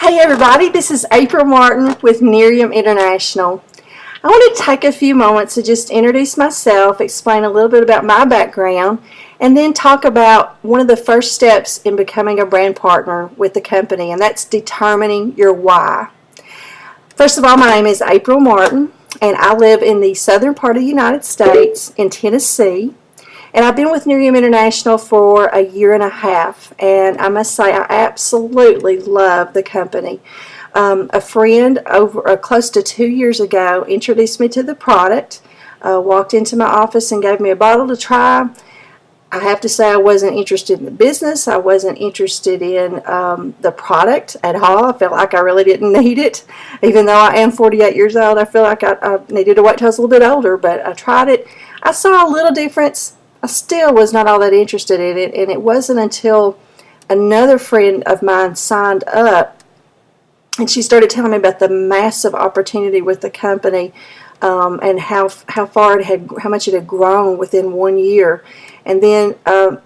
Hey everybody, this is April Martin with Nerium International. I want to take a few moments to just introduce myself, explain a little bit about my background, and then talk about one of the first steps in becoming a brand partner with the company, and that's determining your why. First of all, my name is April Martin, and I live in the southern part of the United States in Tennessee. And I've been with Nerium International for a year and a half, and I must say I absolutely love the company. A friend over close to 2 years ago introduced me to the product, walked into my office and gave me a bottle to try. I have to say I wasn't interested in the business. I wasn't interested in the product at all. I felt like I really didn't need it. Even though I am 48 years old, I feel like I needed to wait till I was a little bit older, but I tried it. I saw a little difference. I still was not all that interested in it, and it wasn't until another friend of mine signed up and she started telling me about the massive opportunity with the company and how much it had grown within 1 year. And then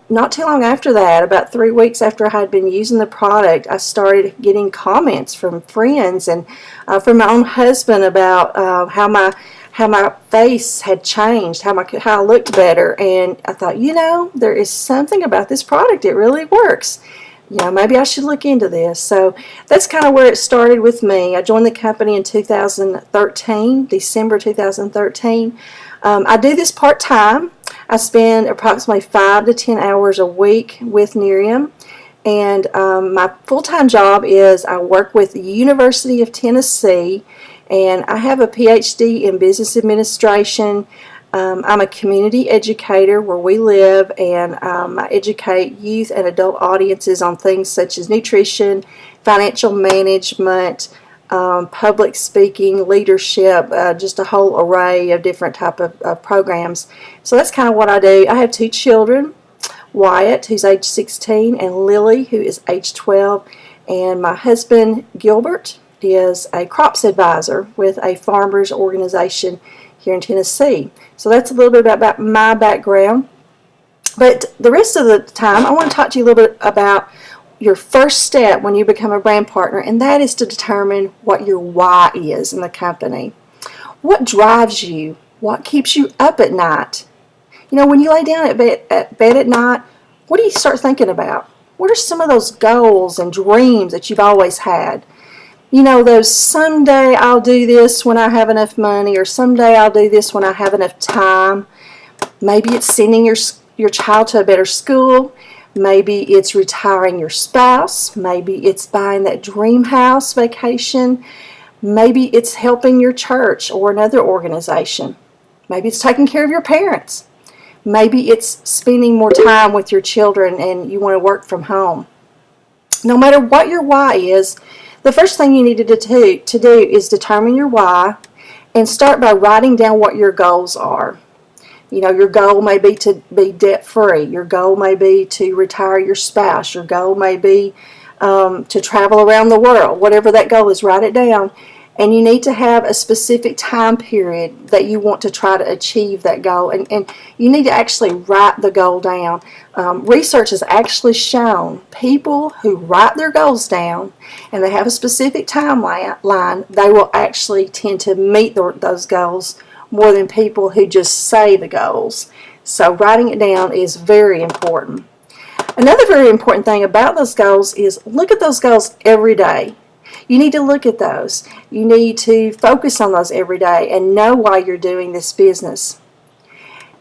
not too long after that, about 3 weeks after I had been using the product, I started getting comments from friends and from my own husband about how my face had changed, how I looked better. And I thought, there is something about this product. It really works. Maybe I should look into this. So that's kind of where it started with me. I joined the company in 2013, December 2013. I do this part-time. I spend approximately 5 to 10 hours a week with Nerium. And my full-time job is I work with the University of Tennessee, and I have a PhD in business administration. I'm a community educator where we live, and I educate youth and adult audiences on things such as nutrition, financial management, public speaking, leadership, just a whole array of different type of programs. So that's kind of what I do. I have 2 children, Wyatt, who's age 16, and Lily, who is age 12, and my husband, Gilbert, is a crops advisor with a farmers organization here in Tennessee. So that's a little bit about my background. But the rest of the time, I want to talk to you a little bit about your first step when you become a brand partner, and that is to determine what your why is in the company. What drives you? What keeps you up at night? When you lay down at bed at night, what do you start thinking about? What are some of those goals and dreams that you've always had? Those someday I'll do this when I have enough money, or someday I'll do this when I have enough time. Maybe it's sending your child to a better school. Maybe it's retiring your spouse. Maybe it's buying that dream house vacation. Maybe it's helping your church or another organization. Maybe it's taking care of your parents. Maybe it's spending more time with your children and you want to work from home. No matter what your why is, the first thing you need to do is determine your why and start by writing down what your goals are. Your goal may be to be debt-free. Your goal may be to retire your spouse. Your goal may be to travel around the world. Whatever that goal is, write it down. And you need to have a specific time period that you want to try to achieve that goal. And you need to actually write the goal down. Research has actually shown people who write their goals down and they have a specific timeline, they will actually tend to meet those goals more than people who just say the goals. So writing it down is very important. Another very important thing about those goals is look at those goals every day. You need to look at those. You need to focus on those every day and know why you're doing this business.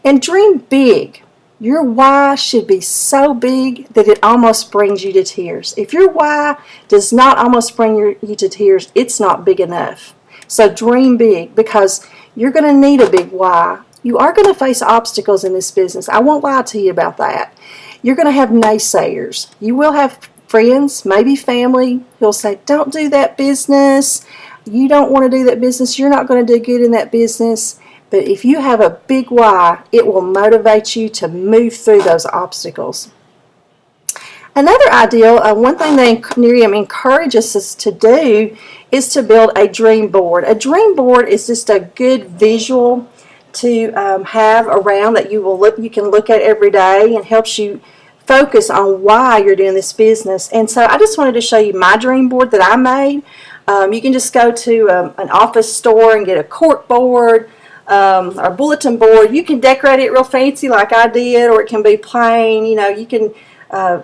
And dream big. Your why should be so big that it almost brings you to tears. If your why does not almost bring you to tears, it's not big enough. So dream big, because you're going to need a big why. You are going to face obstacles in this business. I won't lie to you about that. You're going to have naysayers. You will have friends, maybe family, who'll say, don't do that business. You don't want to do that business. You're not going to do good in that business. But if you have a big why, it will motivate you to move through those obstacles. Another ideal, one thing that Nerium encourages us to do is to build a dream board. A dream board is just a good visual to have around that you can look at every day, and helps you focus on why you're doing this business. And so I just wanted to show you my dream board that I made. You can just go to an office store and get a cork board or a bulletin board. You can decorate it real fancy like I did, or it can be plain. You know, you can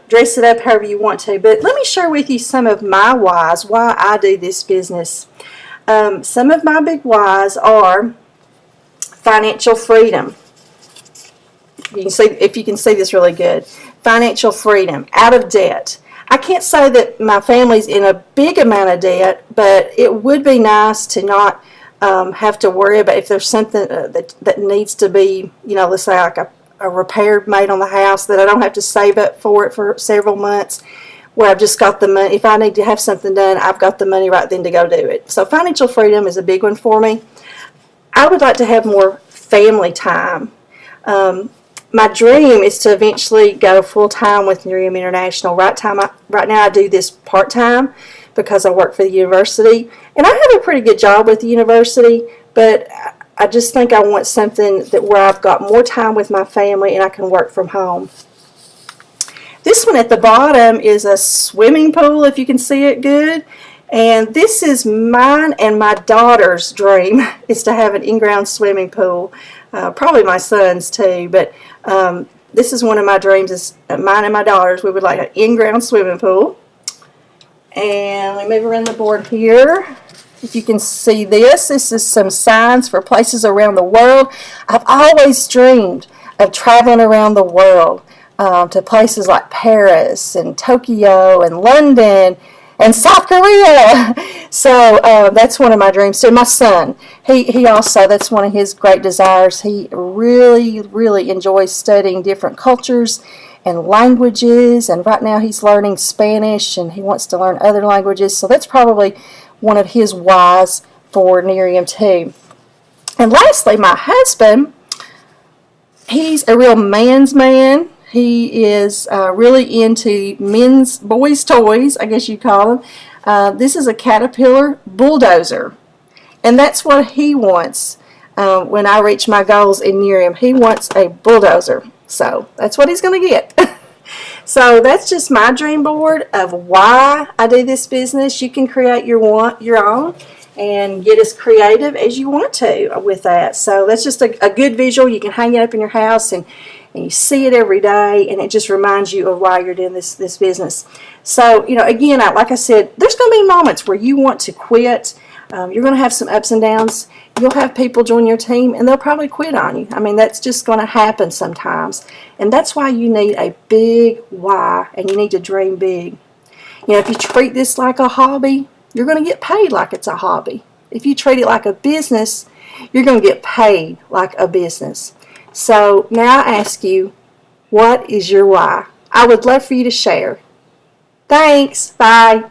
dress it up however you want to. But let me share with you some of my whys, why I do this business. Some of my big whys are financial freedom. You can see, if you can see this really good. Financial freedom, out of debt. I can't say that my family's in a big amount of debt, but it would be nice to not have to worry about if there's something that needs to be, you know, let's say like a repair made on the house, that I don't have to save up for it for several months, where I've just got the money. If I need to have something done, I've got the money right then to go do it. So financial freedom is a big one for me. I would like to have more family time. My dream is to eventually go full-time with Nerium International. Right now I do this part-time because I work for the university. And I have a pretty good job with the university, but I just think I want something where I've got more time with my family and I can work from home. This one at the bottom is a swimming pool, if you can see it good. And this is mine and my daughter's dream, is to have an in-ground swimming pool. Probably my son's too, but this is one of my dreams, is mine and my daughter's. We would like an in-ground swimming pool. And let me move around the board here. If you can see this is some signs for places around the world. I've always dreamed of traveling around the world to places like Paris and Tokyo and London and South Korea. So that's one of my dreams too. My son, he also, that's one of his great desires. He really enjoys studying different cultures and languages, and right now he's learning Spanish and he wants to learn other languages. So that's probably one of his whys for Nerium too. And lastly, my husband, he's a real man's man. He is really into boys' toys, I guess you call them. This is a Caterpillar bulldozer, and that's what he wants when I reach my goals in Nerium. He wants a bulldozer, so that's what he's going to get. So that's just my dream board of why I do this business. You can create your own and get as creative as you want to with that. So that's just a good visual. You can hang it up in your house and you see it every day, and it just reminds you of why you're doing this business. So, you know, again, like I said, there's going to be moments where you want to quit. You're going to have some ups and downs. You'll have people join your team, and they'll probably quit on you. I mean, that's just going to happen sometimes. And that's why you need a big why, and you need to dream big. You know, if you treat this like a hobby, you're going to get paid like it's a hobby. If you treat it like a business, you're going to get paid like a business. So now I ask you, what is your why? I would love for you to share. Thanks. Bye.